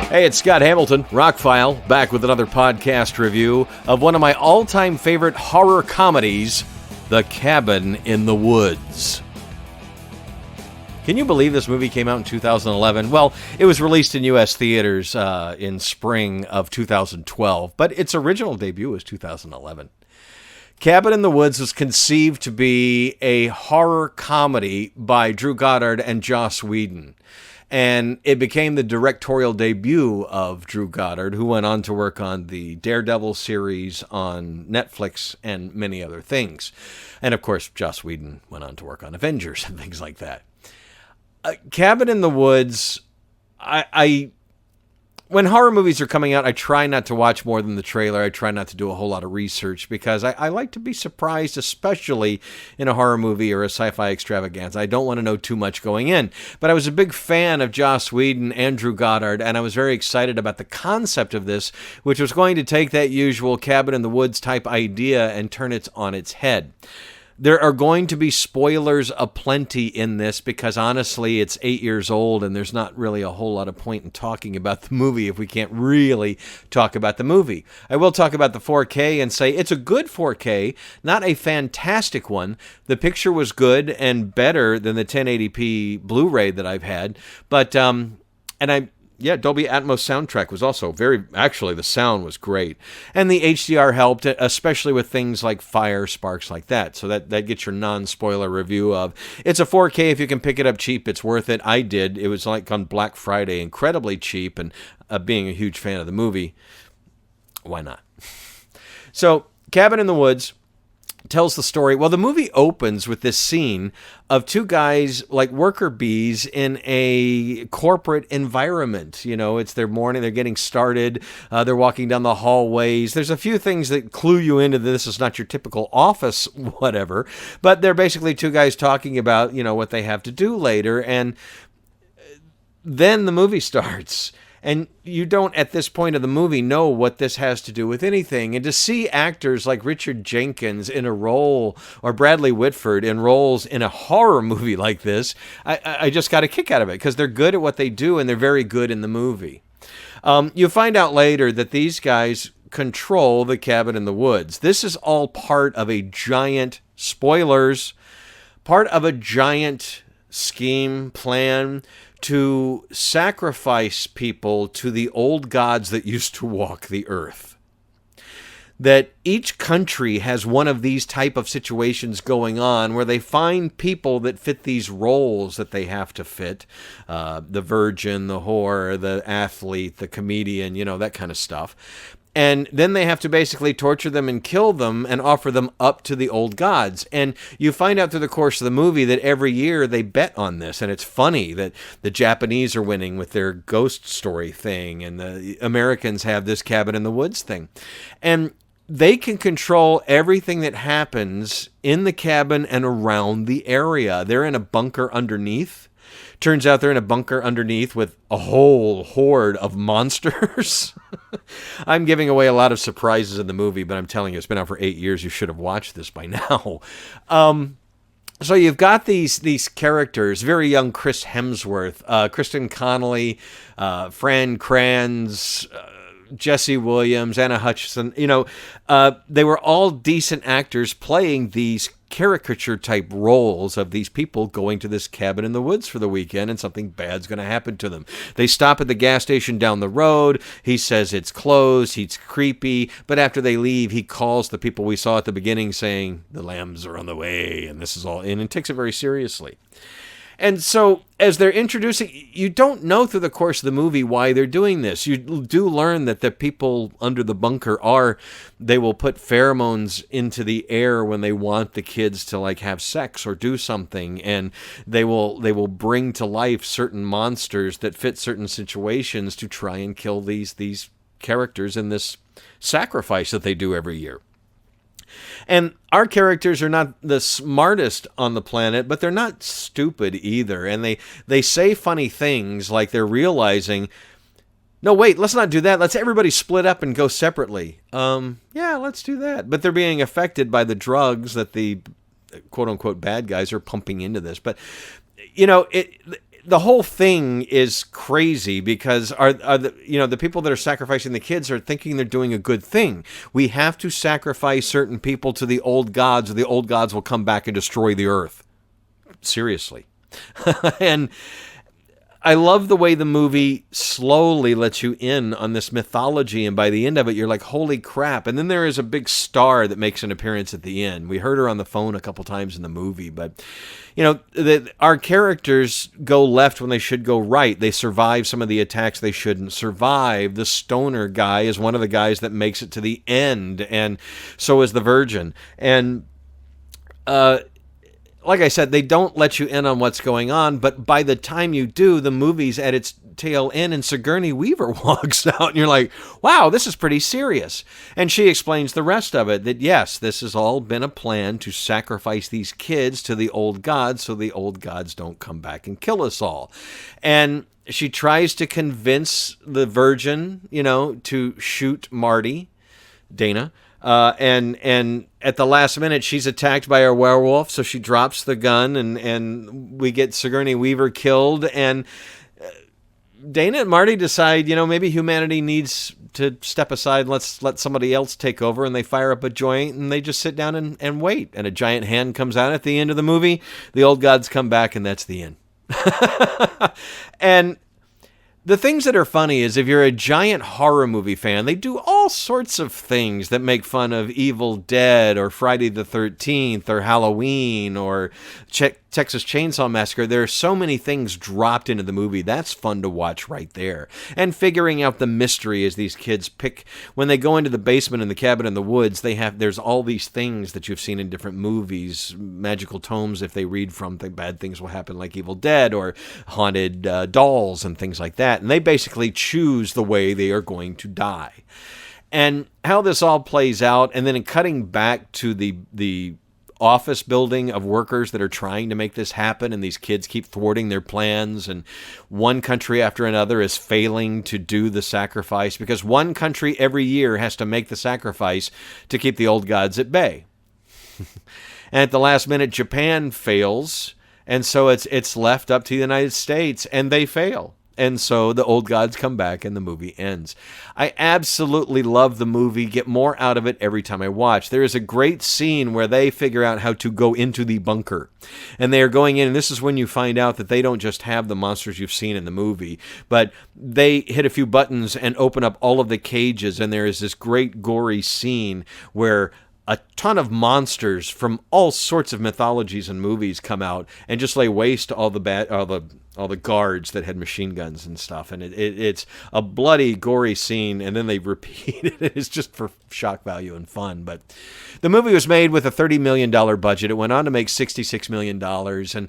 Hey, it's Scott Hamilton, Rockfile, back with another podcast review of one of my all-time favorite horror comedies, The Cabin in the Woods. Can you believe this movie came out in 2011? Well, it was released in U.S. theaters in spring of 2012, but its original debut was 2011. Cabin in the Woods was conceived to be a horror comedy by Drew Goddard and Joss Whedon. And it became the directorial debut of Drew Goddard, who went on to work on the Daredevil series on Netflix and many other things. And of course, Joss Whedon went on to work on Avengers and things like that. Cabin in the Woods, when horror movies are coming out, I try not to watch more than the trailer. I try not to do a whole lot of research because I like to be surprised, especially in a horror movie or a sci-fi extravaganza. I don't want to know too much going in. But I was a big fan of Joss Whedon and Drew Goddard, and I was very excited about the concept of this, which was going to take that usual Cabin in the Woods type idea and turn it on its head. There are going to be spoilers aplenty in this because, honestly, it's 8 years old and there's not really a whole lot of point in talking about the movie if we can't really talk about the movie. I will talk about the 4K and say it's a good 4K, not a fantastic one. The picture was good and better than the 1080p Blu-ray that I've had, but Dolby Atmos soundtrack was also actually the sound was great. And the HDR helped, especially with things like fire, sparks like that. So that gets your non-spoiler review of, it's a 4K, if you can pick it up cheap, it's worth it. I did. It was like on Black Friday, incredibly cheap, and being a huge fan of the movie, why not? So, Cabin in the Woods tells the story. Well, the movie opens with this scene of two guys like worker bees in a corporate environment. You know, it's their morning, they're getting started, they're walking down the hallways. There's a few things that clue you into this is not your typical office, whatever, but they're basically two guys talking about, you know, what they have to do later, and then the movie starts. And you don't, at this point of the movie, know what this has to do with anything. And to see actors like Richard Jenkins in a role, or Bradley Whitford in roles in a horror movie like this, I just got a kick out of it because they're good at what they do and they're very good in the movie. You find out later that these guys control the cabin in the woods. This is all part of a giant, spoilers, part of a giant scheme, plan to sacrifice people to the old gods that used to walk the earth. That each country has one of these type of situations going on where they find people that fit these roles that they have to fit. The virgin, the whore, the athlete, the comedian, you know, that kind of stuff. And then they have to basically torture them and kill them and offer them up to the old gods. And you find out through the course of the movie that every year they bet on this. And it's funny that the Japanese are winning with their ghost story thing, and the Americans have this cabin in the woods thing. And they can control everything that happens in the cabin and around the area. They're in a bunker underneath. Turns out they're in a bunker underneath with a whole horde of monsters. I'm giving away a lot of surprises in the movie, but I'm telling you, it's been out for 8 years. You should have watched this by now. So you've got these characters, very young Chris Hemsworth, Kristen Connolly, Fran Kranz, Jesse Williams, Anna Hutchison. You know, they were all decent actors playing these caricature type roles of these people going to this cabin in the woods for the weekend and something bad's going to happen to them. They stop at the gas station down the road. He says it's closed. He's creepy. But after they leave, he calls the people we saw at the beginning saying the lambs are on the way and this is all in, and takes it very seriously. And so as they're introducing, you don't know through the course of the movie why they're doing this. You do learn that the people under the bunker they will put pheromones into the air when they want the kids to like have sex or do something. And they will bring to life certain monsters that fit certain situations to try and kill these characters in this sacrifice that they do every year. And our characters are not the smartest on the planet, but they're not stupid either. And they say funny things like they're realizing, no, wait, let's not do that. Let's everybody split up and go separately. Yeah, let's do that. But they're being affected by the drugs that the quote-unquote bad guys are pumping into this. But, you know, the whole thing is crazy because are the people that are sacrificing the kids are thinking they're doing a good thing. We have to sacrifice certain people to the old gods, or the old gods will come back and destroy the earth. Seriously. And I love the way the movie slowly lets you in on this mythology, and by the end of it, you're like, holy crap. And then there is a big star that makes an appearance at the end. We heard her on the phone a couple times in the movie, but, our characters go left when they should go right. They survive some of the attacks they shouldn't survive. The stoner guy is one of the guys that makes it to the end, and so is the virgin. And, like I said, they don't let you in on what's going on, but by the time you do, the movie's at its tail end and Sigourney Weaver walks out and you're like, wow, this is pretty serious. And she explains the rest of it, that yes, this has all been a plan to sacrifice these kids to the old gods so the old gods don't come back and kill us all. And she tries to convince the virgin, to shoot Marty, Dana, and at the last minute, she's attacked by a werewolf, so she drops the gun, and we get Sigourney Weaver killed, and Dana and Marty decide, maybe humanity needs to step aside, let's let somebody else take over, and they fire up a joint, and they just sit down and wait, and a giant hand comes out at the end of the movie, the old gods come back, and that's the end. And the things that are funny is if you're a giant horror movie fan, they do all sorts of things that make fun of Evil Dead or Friday the 13th or Halloween or Texas Chainsaw Massacre. There are so many things dropped into the movie. That's fun to watch right there. And figuring out the mystery as these kids pick, when they go into the basement in the cabin in the woods, there's all these things that you've seen in different movies, magical tomes if they read from, bad things will happen like Evil Dead or haunted dolls and things like that. And they basically choose the way they are going to die. And how this all plays out, and then in cutting back to the office building of workers that are trying to make this happen, and these kids keep thwarting their plans, and one country after another is failing to do the sacrifice because one country every year has to make the sacrifice to keep the old gods at bay. And at the last minute, Japan fails, and so it's left up to the United States, and they fail. And so the old gods come back and the movie ends. I absolutely love the movie, get more out of it every time I watch. There is a great scene where they figure out how to go into the bunker. And they are going in, and this is when you find out that they don't just have the monsters you've seen in the movie, but they hit a few buttons and open up all of the cages, and there is this great gory scene where a ton of monsters from all sorts of mythologies and movies come out and just lay waste to all the guards that had machine guns and stuff. And it's a bloody, gory scene, and then they repeat it. It's just for shock value and fun. But the movie was made with a $30 million budget. It went on to make $66 million and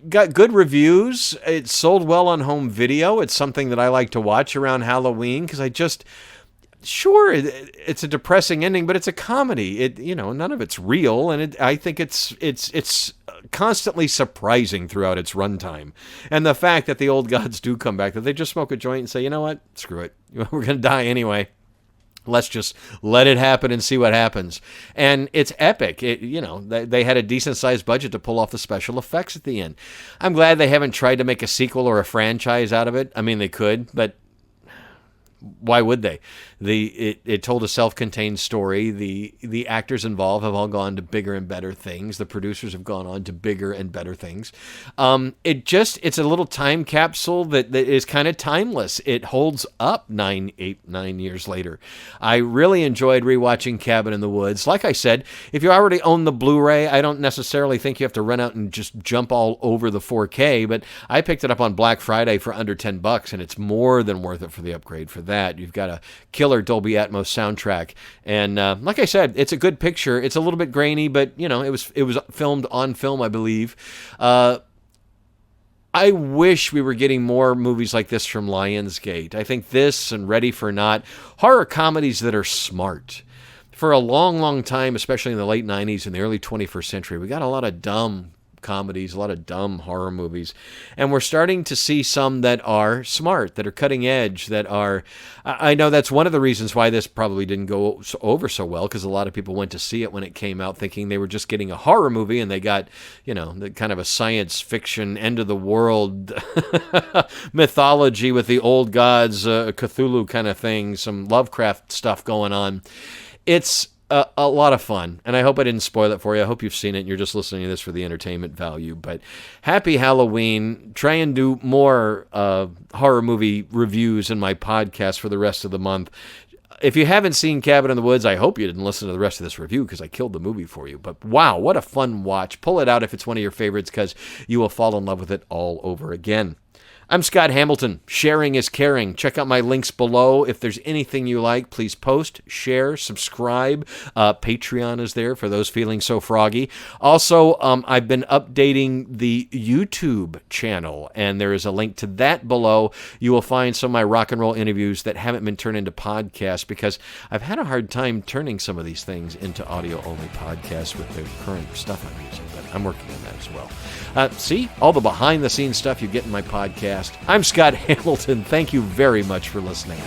got good reviews. It sold well on home video. It's something that I like to watch around Halloween because sure, it's a depressing ending, but it's a comedy. None of it's real, and I think it's constantly surprising throughout its runtime. And the fact that the old gods do come back, that they just smoke a joint and say, you know what, screw it, we're gonna die anyway. Let's just let it happen and see what happens. And it's epic. They had a decent-sized budget to pull off the special effects at the end. I'm glad they haven't tried to make a sequel or a franchise out of it. I mean, they could, but why would they? It told a self-contained story. The actors involved have all gone to bigger and better things. The producers have gone on to bigger and better things. It's a little time capsule that is kind of timeless. It holds up 9 years later. I really enjoyed rewatching Cabin in the Woods. Like I said, if you already own the Blu-ray, I don't necessarily think you have to run out and just jump all over the 4K, but I picked it up on Black Friday for under $10, and it's more than worth it for the upgrade for that. You've got a killer Dolby Atmos soundtrack, and like I said, it's a good picture. It's a little bit grainy, but it was filmed on film, I believe. I wish we were getting more movies like this from Lionsgate. I think this and Ready for Not, horror comedies that are smart. For a long, long time, especially in the late 90s and the early 21st century, we got a lot of dumb comedies, a lot of dumb horror movies. And we're starting to see some that are smart, that are cutting edge, that are... I know that's one of the reasons why this probably didn't go over so well, because a lot of people went to see it when it came out thinking they were just getting a horror movie, and they got, the kind of a science fiction, end-of-the-world mythology with the old gods, Cthulhu kind of thing, some Lovecraft stuff going on. It's a lot of fun, and I hope I didn't spoil it for you. I hope you've seen it and you're just listening to this for the entertainment value. But happy Halloween. Try and do more horror movie reviews in my podcast for the rest of the month. If you haven't seen Cabin in the Woods, I hope you didn't listen to the rest of this review because I killed the movie for you. But wow, what a fun watch. Pull it out if it's one of your favorites because you will fall in love with it all over again. I'm Scott Hamilton. Sharing is caring. Check out my links below. If there's anything you like, please post, share, subscribe. Patreon is there for those feeling so froggy. Also, I've been updating the YouTube channel, and there is a link to that below. You will find some of my rock and roll interviews that haven't been turned into podcasts because I've had a hard time turning some of these things into audio-only podcasts with the current stuff I'm using, but I'm working on that as well. See, all the behind-the-scenes stuff you get in my podcast. I'm Scott Hamilton. Thank you very much for listening.